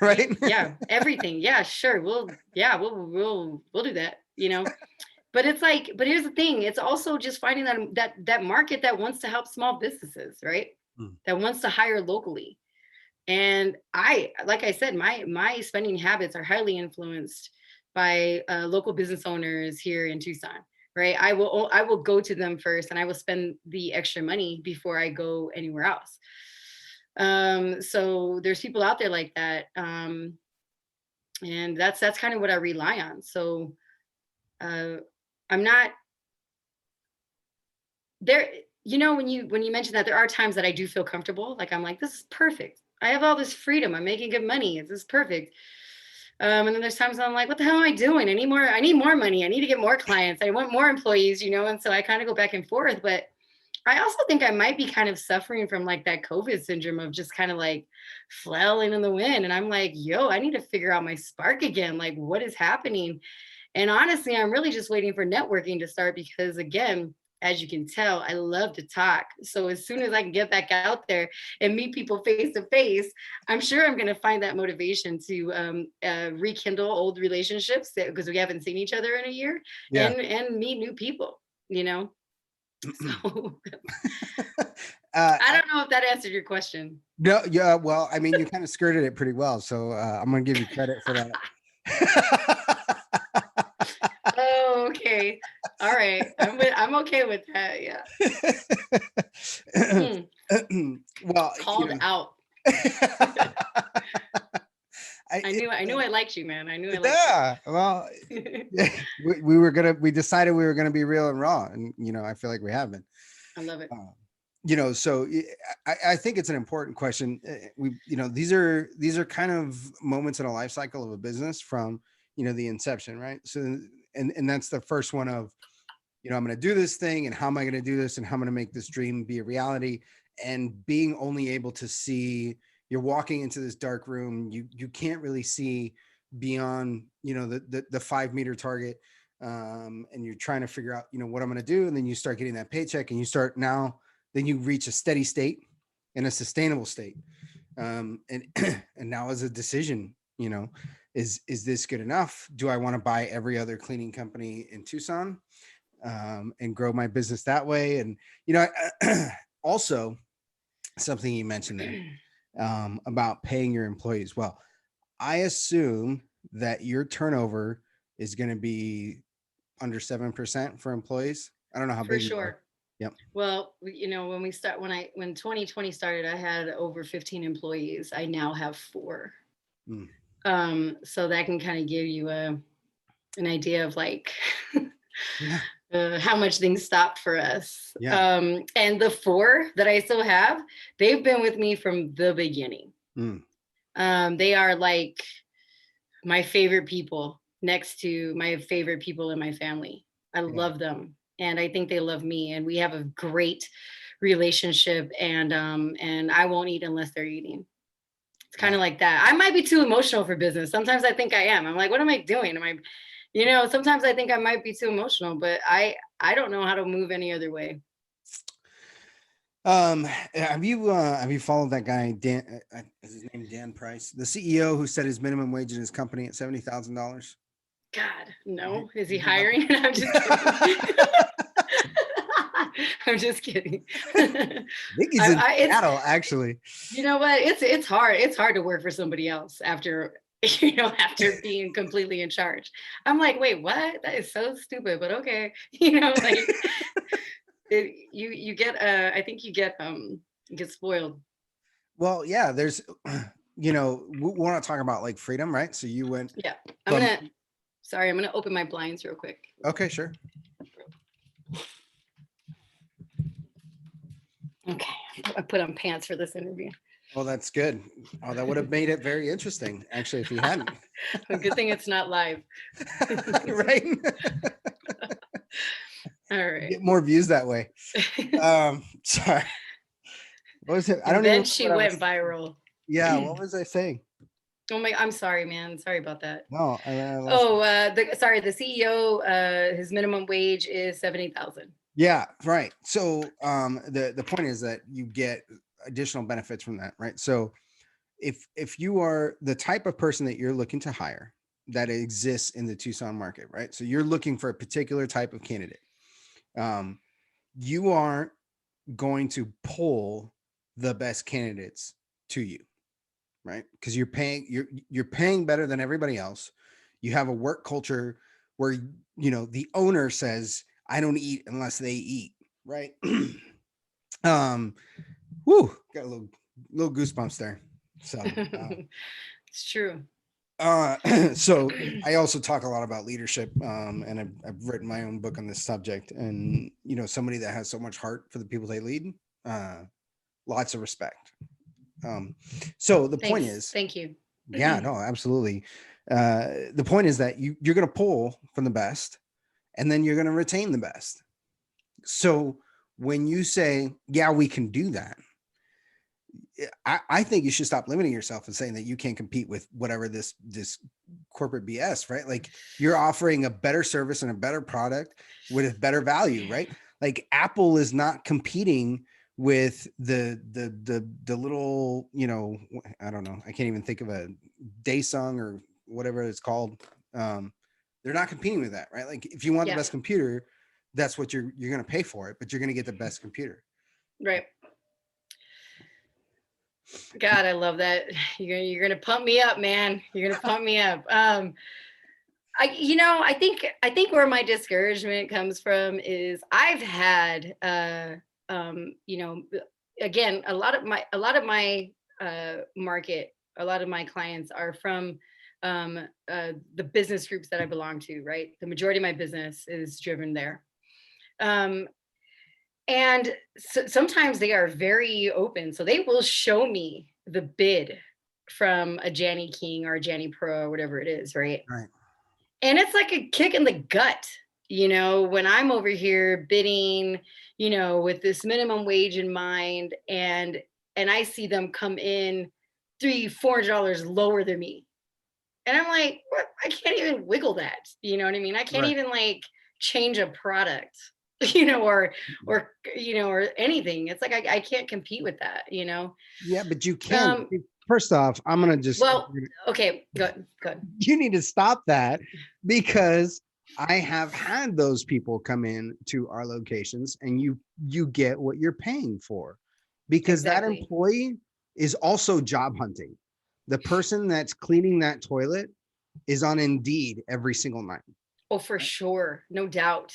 right? yeah, everything. Yeah, sure. We'll do that, you know. But it's like, but here's the thing, it's also just finding that market that wants to help small businesses, right? Mm. That wants to hire locally. And I, like I said, my spending habits are highly influenced by local business owners here in Tucson, right? I will go to them first, and I will spend the extra money before I go anywhere else. So there's people out there like that, and that's kind of what I rely on. So uh, I'm not there. You know, when you mention that, there are times that I do feel comfortable. Like I'm like, this is perfect. I have all this freedom. I'm making good money. This is perfect. And then there's times I'm like, what the hell am I doing? I need more money. I need to get more clients. I want more employees, you know? And so I kind of go back and forth. But I also think I might be kind of suffering from like that COVID syndrome of just kind of like flailing in the wind. And I'm like, yo, I need to figure out my spark again. Like, what is happening? And honestly, I'm really just waiting for networking to start because, again, as you can tell, I love to talk. So as soon as I can get back out there and meet people face to face, I'm sure I'm going to find that motivation to rekindle old relationships because we haven't seen each other in a year, Yeah. and meet new people, you know? So I I, don't know if that answered your question. no, yeah, well, I mean, you kind of skirted it pretty well, so I'm gonna give you credit for that. Oh, okay. All right. I'm okay with that. Yeah. Hmm. Well, Called out. I, I knew I liked you, man. I knew I liked yeah, well, you. we decided we were gonna be real and raw, and I feel like we have been. I love it. So I think it's an important question. These are kind of moments in a life cycle of a business from the inception, right? So and that's the first one of I'm going to do this thing, and how am I going to do this, and how I'm going to make this dream be a reality. And being only able to see, you're walking into this dark room, you can't really see beyond the 5 meter target, and you're trying to figure out what I'm going to do, and then you start getting that paycheck, and then you reach a steady state and a sustainable state, and and now as a decision, is this good enough? Do I want to buy every other cleaning company in Tucson, and grow my business that way? And also something you mentioned there, about paying your employees. Well, I assume that your turnover is going to be under 7% for employees. I don't know how For big you are. sure. Yep. Well, when 2020 started, I had over 15 employees. I now have 4. Mm. So that can kind of give you an idea of like Yeah. how much things stopped for us. Yeah. And the 4 that I still have, they've been with me from the beginning. Mm. They are like my favorite people next to my favorite people in my family. I Yeah. love them, and I think they love me, and we have a great relationship. And I won't eat unless they're eating. It's kind of Wow. like that. I might be too emotional for business. Sometimes I think I am. I'm like, what am I doing? Sometimes I think I might be too emotional, but I don't know how to move any other way. Have you followed that guy Dan? Is his name Dan Price, the CEO who set his minimum wage in his company at $70,000? God, no. Is he You heard about hiring? I'm just kidding. I'm just kidding. I think he's in Seattle, actually. You know what? It's hard. It's hard to work for somebody else after after being completely in charge. I'm like, wait, what? That is so stupid, but okay. Like you get I think you get spoiled. Well, yeah, there's we want to talk about like freedom, right? So you went Yeah. from I'm gonna open my blinds real quick. okay, sure. Okay. I put on pants for this interview. Well, that's good. Oh, that would have made it very interesting, actually, if you hadn't. A good thing it's not live. Right. All right. Get more views that way. Sorry. What was it? I And don't even then remember she what I went was. viral. Yeah, what was I saying? Oh my, I'm sorry, man. Sorry about that. No, I lost. Oh, the CEO, his minimum wage is 70,000. Yeah, right. So the point is that you get additional benefits from that, right? So if you are the type of person that you're looking to hire that exists in the Tucson market, right? So you're looking for a particular type of candidate. Um, you are going to pull the best candidates to you, right? Because you're paying better than everybody else. You have a work culture where the owner says, I don't eat unless they eat, right? um Whoo, got a little goosebumps there. So It's true. so I also talk a lot about leadership, and I've written my own book on this subject. And somebody that has so much heart for the people they lead, lots of respect. So the point Thanks. is, Thank you. yeah, no, absolutely. The point is that you're going to pull from the best, and then you're going to retain the best. So when you say, yeah, we can do that, I think you should stop limiting yourself and saying that you can't compete with whatever this corporate BS, right? Like, you're offering a better service and a better product with a better value, right? Like, Apple is not competing with the little, I don't know, I can't even think of a day song or whatever it's called. They're not competing with that, right? Like, if you want the Yeah, best computer, that's what you're going to pay for it, but you're going to get the best computer. right. God, I love that. You're gonna pump me up, man. You're gonna pump me up. I think where my discouragement comes from is I've had again, a lot of my market, a lot of my clients are from the business groups that I belong to, right? The majority of my business is driven there. Um, and sometimes they are very open. So they will show me the bid from a Janny King or a Janny Pro or whatever it is, right? Right. And it's like a kick in the gut, when I'm over here bidding, with this minimum wage in mind, and I see them come in $300-$400 lower than me. And I'm like, what? I can't even wiggle that. You know what I mean? I can't Right. even like change a product, or anything. It's like I can't compete with that. Yeah, but you can. Um, First off, I'm gonna just well, okay, good, good. you need to stop that, because I have had those people come in to our locations, and you get what you're paying for, because that Exactly. employee is also job hunting. The person that's cleaning that toilet is on Indeed every single night. Oh, for sure. No doubt.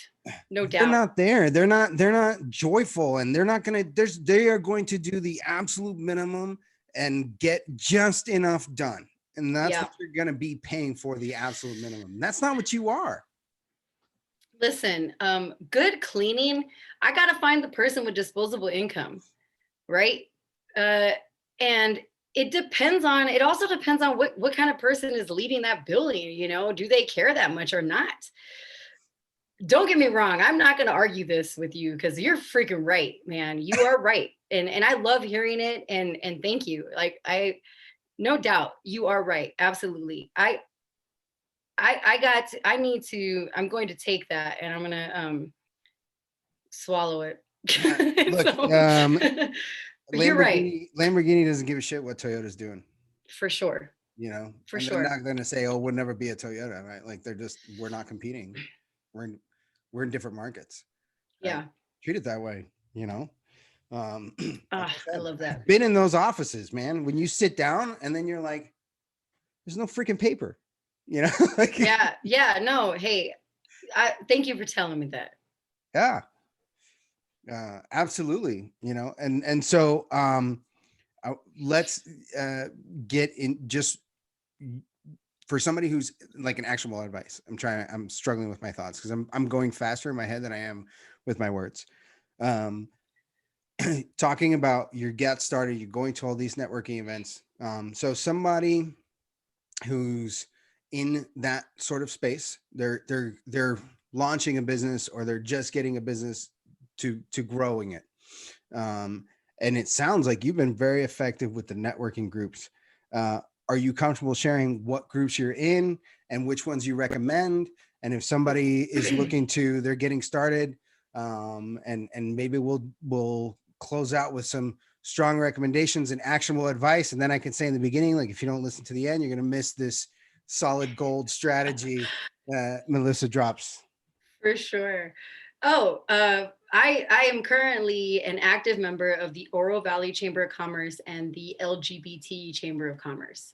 No They're doubt. not there. They're not joyful, and they're not gonna. They are going to do the absolute minimum and get just enough done, and that's Yeah. what you're gonna be paying for, the absolute minimum. That's not what you are. Listen, good cleaning, I gotta find the person with disposable income, right? Uh, and it also depends on what kind of person is leading that building. Do they care that much or not? Don't get me wrong, I'm not going to argue this with you because you're freaking right, man. You are right. And I love hearing it, and thank you. Like, no doubt you are right. Absolutely. I'm going to take that, and I'm going to swallow it. Yeah. Look, So you're right, Lamborghini doesn't give a shit what Toyota's doing, for sure. For and they're sure. not gonna say, "Oh, we'll never be a Toyota," right? Like, we're not competing. We're in we're in different markets, right? Yeah. Treat it that way. Like I I said, love I've that. been in those offices, man. When you sit down and then you're like, there's no freaking paper, like, Yeah. Yeah. No, hey, thank you for telling me that. yeah, absolutely. And so let's get in, just for somebody who's like an actionable advice. I'm struggling with my thoughts because I'm going faster in my head than I am with my words. Um, Talking about your get started, you're going to all these networking events. So somebody who's in that sort of space, they're launching a business, or they're just getting a business to growing it. And it sounds like you've been very effective with the networking groups. Uh, are you comfortable sharing what groups you're in and which ones you recommend? And if somebody is looking to, they're getting started, and maybe we'll close out with some strong recommendations and actionable advice. And then I can say in the beginning, like if you don't listen to the end, you're going to miss this solid gold strategy Melissa drops. For sure. Oh, I am currently an active member of the Oro Valley Chamber of Commerce and the LGBT Chamber of Commerce,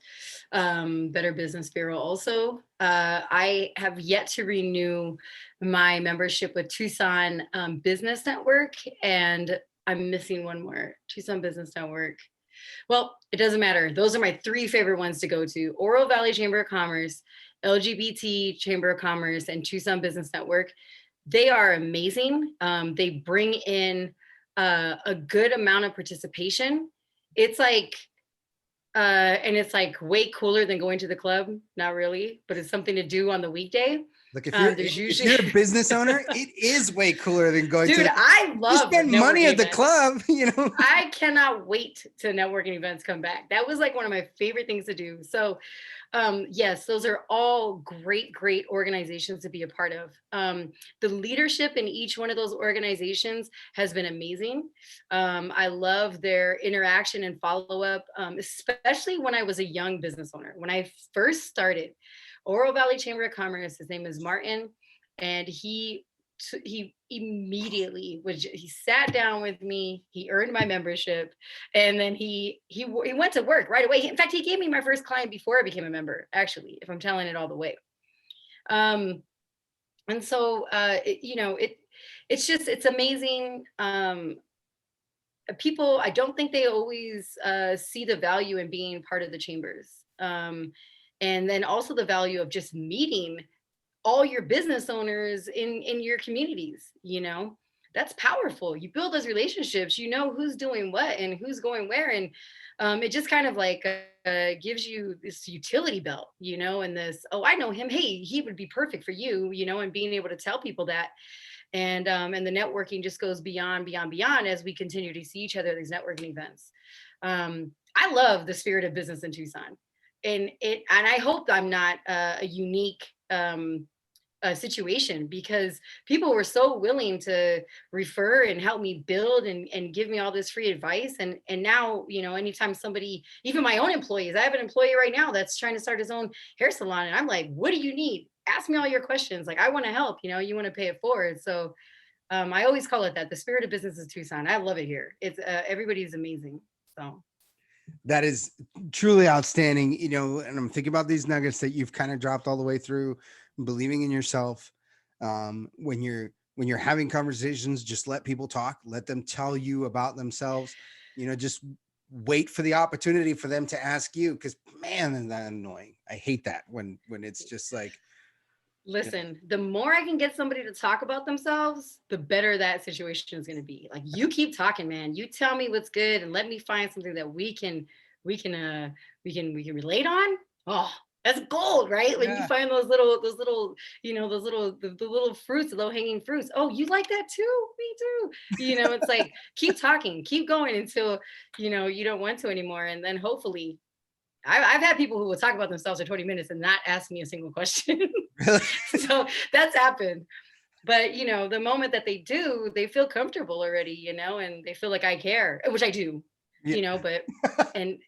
Better Business Bureau. Also, I have yet to renew my membership with Tucson Business Network, and I'm missing one more, Tucson Business Network. Well, it doesn't matter. Those are my three favorite ones to go to: Oro Valley Chamber of Commerce, LGBT Chamber of Commerce, and Tucson Business Network. They are amazing. They bring in a good amount of participation. It's like, and it's like way cooler than going to the club. Not really, but it's something to do on the weekday. Like There's if usually, you're a business owner, it is way cooler than going to dude, the, I you love spend money networking at the events. club, you know. I cannot wait to networking events come back. That was like one of my favorite things to do. So yes, those are all great, great organizations to be a part of. The leadership in each one of those organizations has been amazing. I love their interaction and follow up, especially when I was a young business owner. When I first started Oro Valley Chamber of Commerce, his name is Martin, and he immediately he sat down with me, he earned my membership, and then he went to work right away. In fact, he gave me my first client before I became a member, actually, if I'm telling it all the way. And so it's just, it's amazing. People, I don't think they always see the value in being part of the chambers, and then also the value of just meeting all your business owners in your communities. That's powerful. You build those relationships, who's doing what and who's going where, and it just kind of like gives you this utility belt, and this, oh, I know him, hey, he would be perfect for you, and being able to tell people that. And the networking just goes beyond, beyond, beyond as we continue to see each other at these networking events. I love the spirit of business in Tucson, and I hope I'm not a unique situation, because people were so willing to refer and help me build and give me all this free advice. And now, anytime somebody, even my own employees, I have an employee right now that's trying to start his own hair salon, and I'm like, what do you need? Ask me all your questions. Like, I want to help, you want to pay it forward. So I always call it that, the spirit of business is Tucson. I love it here. It's everybody's amazing. So That is truly outstanding, and I'm thinking about these nuggets that you've kind of dropped all the way through, believing in yourself. When you're having conversations, just let people talk, let them tell you about themselves, just wait for the opportunity for them to ask you, because man, is that annoying. I hate that when it's just like, listen, the more I can get somebody to talk about themselves, the better that situation is going to be. Like, you keep talking, man. You tell me what's good and let me find something that we can relate on. Oh, that's gold, right? When you yeah, find the little fruits, the low hanging fruits. Oh, you like that too? Me too. It's like, keep talking, keep going until, you don't want to anymore. And then hopefully, I've had people who will talk about themselves for 20 minutes and not ask me a single question. really. So that's happened. But the moment that they do, they feel comfortable already, and they feel like I care, which I do, Yeah. but and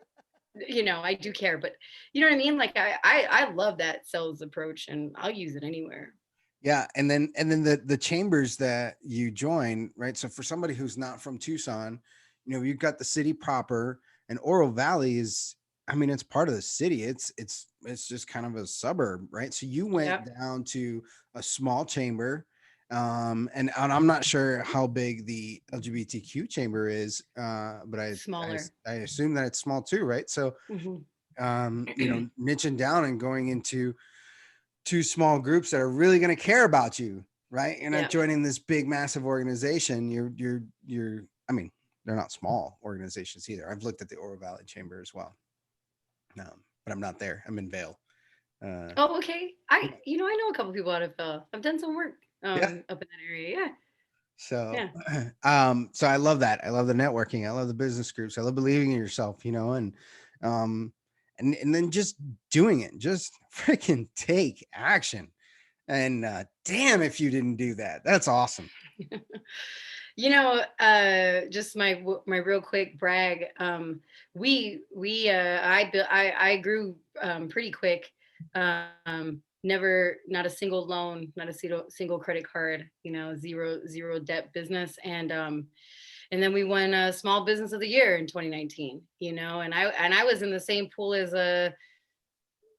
I do care, but you know what I mean? Like, I love that sales approach, and I'll use it anywhere. Yeah, and then the chambers that you join, right? So for somebody who's not from Tucson, you've got the city proper, and Oro Valley is, I mean, it's part of the city. It's just kind of a suburb, right? So you went Yeah. down to a small chamber, and I'm not sure how big the LGBTQ chamber is, but Smaller. I assume that it's small too, right? So Mhm. niching down and going into two small groups that are really going to care about you, right? You're not Yeah. joining this big, massive organization. I mean, they're not small organizations either. I've looked at the Oro Valley Chamber as well, but I'm not there. I'm in Vail. Uh, Oh, okay. I know a couple people out of I've done some work yeah. up in that area. Yeah. So, Yeah. so I love that. I love the networking. I love the business groups. I love believing in yourself, um, and then just doing it. Just freaking take action. And damn, if you didn't do that, that's awesome. Just my real quick brag. I grew pretty quick. Never, not a single loan, not a single credit card. Zero debt business, and then we won Small Business of the Year in 2019. And I was in the same pool as a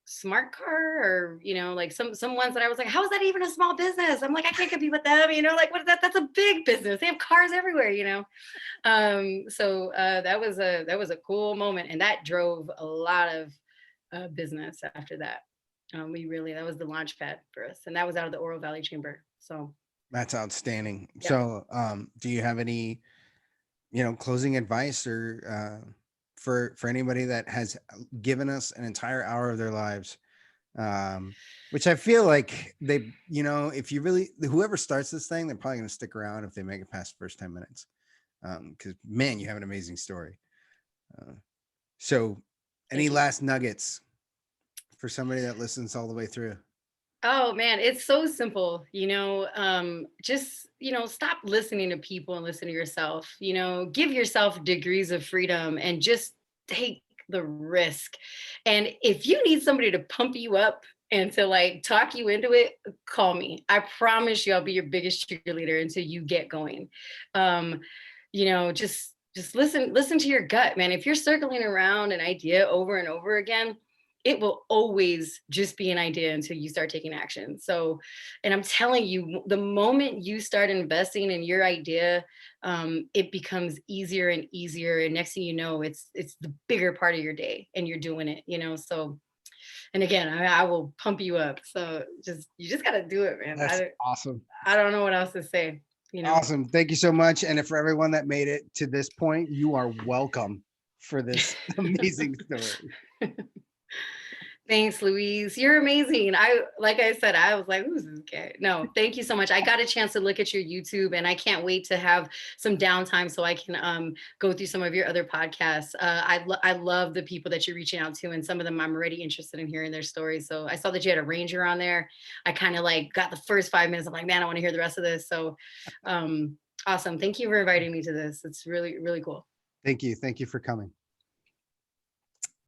smart car, or like some ones that I was like, how is that even a small business? I'm like, I can't compete with them. Like, what is that? That's a big business. They have cars everywhere. That was a cool moment, and that drove a lot of business after that. That was the launch pad for us, and that was out of the Oro Valley Chamber. So That's outstanding. yeah. So, do you have any, closing advice or for anybody that has given us an entire hour of their lives, which I feel like they, if you really, whoever starts this thing, they're probably going to stick around if they make it past the first 10 minutes. Because man, you have an amazing story. So, any Thank you. last nuggets for somebody that listens all the way through? Oh man, it's so simple. Just stop listening to people and listen to yourself. Give yourself degrees of freedom and just take the risk. And if you need somebody to pump you up and to like talk you into it, call me. I promise you I'll be your biggest cheerleader until you get going. um just listen to your gut, man. If you're circling around an idea over and over again, it will always just be an idea until you start taking action. So, and I'm telling you, the moment you start investing in your idea, it becomes easier and easier. And next thing you know, it's the bigger part of your day, and you're doing it. So, and again, I will pump you up. So you just got to do it, man. That's awesome. I don't know what else to say. Awesome. Thank you so much. And for everyone that made it to this point, you are welcome for this amazing story. Thanks, Louise. You're amazing. Like I said, I was like, who's this guy? No, thank you so much. I got a chance to look at your YouTube, and I can't wait to have some downtime so I can go through some of your other podcasts. I love the people that you're reaching out to, and some of them I'm already interested in hearing their stories. So I saw that you had a ranger on there. I kind of like got the first 5 minutes. I'm like, man, I want to hear the rest of this. So awesome. Thank you for inviting me to this. It's really, really cool. Thank you. Thank you for coming.